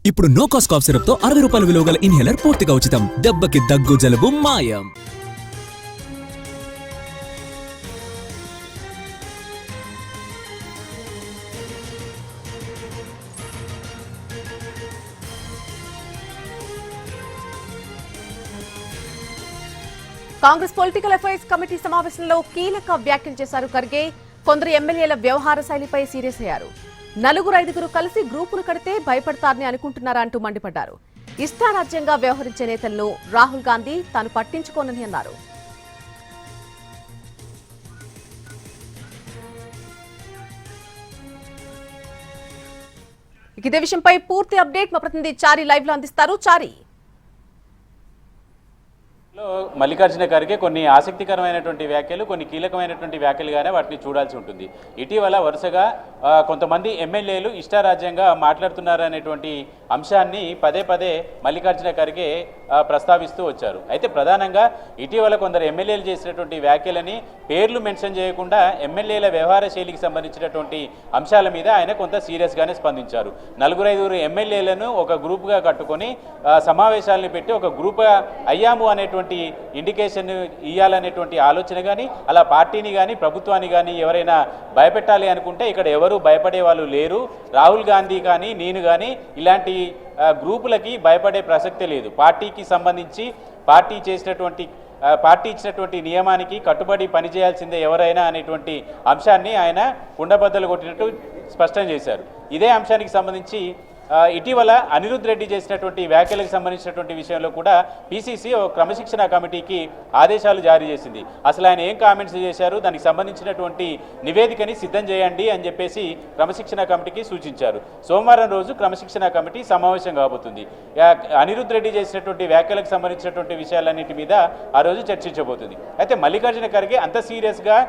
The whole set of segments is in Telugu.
ఇప్పుడు నో కాస్ట్ కాఫ్ సిరప్ తో 60 రూపాయల విలువ గల ఇన్హేలర్ పూర్తిగా ఉచితం. దెబ్బకి దగ్గు జలుబు మాయం. కాంగ్రెస్ పొలిటికల్ అఫైర్స్ కమిటీ సమావేశంలో కీలక వ్యాఖ్యలు చేశారు ఖర్గే. కొందరు ఎమ్మెల్యేల వ్యవహార శైలిపై సీరియస్ అయ్యారు. 4-5 కలిసి గ్రూపులు కడితే భయపడతారని అనుకుంటున్నారా అంటూ మండిపడ్డారు. ఇష్టారాజ్యంగా వ్యవహరించే నేతలను రాహుల్ గాంధీ తాను పట్టించుకోనని అన్నారు. ఇదే విషయంపై పూర్తి అప్డేట్ మా ప్రతినిధి చారి లైవ్ లో అందిస్తారు. చారి, మల్లికార్జున ఖర్గే కొన్ని ఆసక్తికరమైనటువంటి వ్యాఖ్యలు, కొన్ని కీలకమైనటువంటి వ్యాఖ్యలుగానే వాటిని చూడాల్సి ఉంటుంది. ఇటీవల వరుసగా కొంతమంది ఎమ్మెల్యేలు ఇష్టారాజ్యంగా మాట్లాడుతున్నారనేటువంటి అంశాన్ని పదే పదే మల్లికార్జున ఖర్గే ప్రస్తావిస్తూ వచ్చారు. అయితే ప్రధానంగా ఇటీవల కొందరు ఎమ్మెల్యేలు చేసినటువంటి వ్యాఖ్యలని పేర్లు మెన్షన్ చేయకుండా ఎమ్మెల్యేల వ్యవహార శైలికి సంబంధించినటువంటి అంశాల మీద ఆయన కొంత సీరియస్గానే స్పందించారు. 4-5 ఎమ్మెల్యేలను ఒక గ్రూప్గా కట్టుకొని సమావేశాలను పెట్టి ఒక గ్రూప్గా అయ్యాము అనేటువంటి ఇండికేషన్ ఇవ్వాలనేటువంటి ఆలోచన కానీ, అలా పార్టీని కానీ ప్రభుత్వాన్ని కానీ ఎవరైనా భయపెట్టాలి అనుకుంటే ఇక్కడ ఎవరు భయపడే వాళ్ళు లేరు. రాహుల్ గాంధీ కానీ నేను కానీ ఇలాంటి గ్రూపులకి భయపడే ప్రసక్తే లేదు. పార్టీకి సంబంధించి పార్టీ ఇచ్చినటువంటి నియమానికి కట్టుబడి పనిచేయాల్సిందే ఎవరైనా అనేటువంటి అంశాన్ని ఆయన కుండబద్దలు కొట్టినట్టు స్పష్టం చేశారు. ఇదే అంశానికి సంబంధించి ఇటీవల అనిరుద్ రెడ్డి చేసినటువంటి వ్యాఖ్యలకు సంబంధించినటువంటి విషయంలో కూడా పీసీసీ క్రమశిక్షణ కమిటీకి ఆదేశాలు జారీ చేసింది. అసలు ఆయన ఏం కామెంట్స్ చేశారు, దానికి సంబంధించినటువంటి నివేదికని సిద్ధం చేయండి అని చెప్పేసి క్రమశిక్షణ కమిటీకి సూచించారు. సోమవారం రోజు క్రమశిక్షణ కమిటీ సమావేశం కాబోతుంది. అనిరుద్ రెడ్డి చేసినటువంటి వ్యాఖ్యలకు సంబంధించినటువంటి విషయాలన్నింటి మీద ఆ రోజు చర్చించబోతుంది. అయితే మల్లికార్జున ఖర్గే అంత సీరియస్గా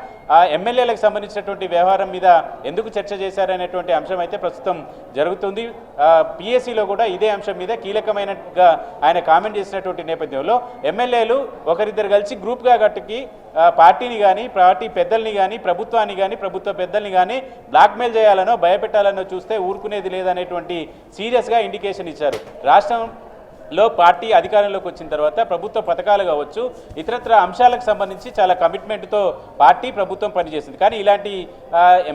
ఎమ్మెల్యేలకు సంబంధించినటువంటి వ్యవహారం మీద ఎందుకు చర్చ చేశారనేటువంటి అంశం అయితే ప్రస్తుతం జరుగుతుంది. పిఎస్సిలో కూడా ఇదే అంశం మీద కీలకమైనగా ఆయన కామెంట్ చేసినటువంటి నేపథ్యంలో ఎమ్మెల్యేలు ఒకరిద్దరు కలిసి గ్రూప్గా కట్టుకి పార్టీని కానీ, పార్టీ పెద్దల్ని కానీ, ప్రభుత్వాన్ని కానీ, ప్రభుత్వ పెద్దల్ని కానీ బ్లాక్మెయిల్ చేయాలనో భయపెట్టాలనో చూస్తే ఊరుకునేది లేదనేటువంటి సీరియస్గా ఇండికేషన్ ఇచ్చారు. రాష్ట్రంలో పార్టీ అధికారంలోకి వచ్చిన తర్వాత ప్రభుత్వ పథకాలు కావచ్చు, ఇతరత్ర అంశాలకు సంబంధించి చాలా కమిట్మెంట్తో పార్టీ ప్రభుత్వం పనిచేసింది. కానీ ఇలాంటి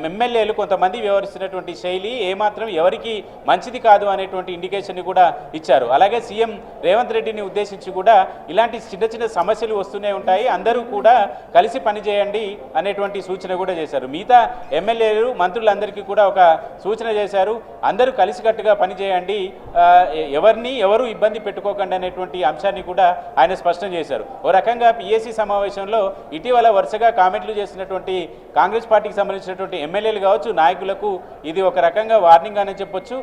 ఎమ్మెల్యేలు కొంతమంది వ్యవహరిస్తున్నటువంటి శైలి ఏమాత్రం ఎవరికి మంచిది కాదు అనేటువంటి ఇండికేషన్ని కూడా ఇచ్చారు. అలాగే సీఎం రేవంత్ రెడ్డిని ఉద్దేశించి కూడా ఇలాంటి చిన్న చిన్న సమస్యలు వస్తూనే ఉంటాయి, అందరూ కూడా కలిసి పనిచేయండి అనేటువంటి సూచన కూడా చేశారు. మిగతా ఎమ్మెల్యేలు మంత్రులందరికీ కూడా ఒక సూచన చేశారు, అందరూ కలిసికట్టుగా పనిచేయండి, ఎవరు ఇబ్బంది పెట్టుకోకండి అనేటువంటి అంశాన్ని కూడా ఆయన స్పష్టం చేశారు. ఓ రకంగా పిఎస్సి సమావేశంలో ఇటీవల వరుసగా కామెంట్లు చేసినటువంటి కాంగ్రెస్ పార్టీకి సంబంధించినటువంటి ఎమ్మెల్యేలు కావచ్చు, నాయకులకు ఇది ఒక రకంగా వార్నింగ్ అని చెప్పొచ్చు.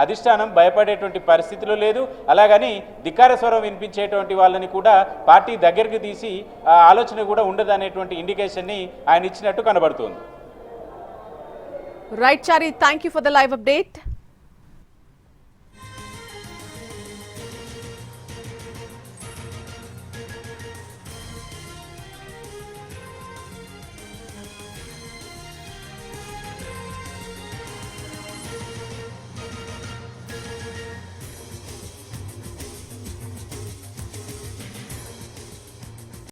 అధిష్టానం భయపడేటువంటి పరిస్థితిలో లేదు. అలాగని ధిక్కార స్వరం వినిపించేటువంటి వాళ్ళని కూడా పార్టీ దగ్గరికి తీసి ఆలోచన కూడా ఉండదు అనేటువంటి ఇండికేషన్ని ఆయన ఇచ్చినట్టు కనబడుతుంది. Right Chari, thank you for the live update.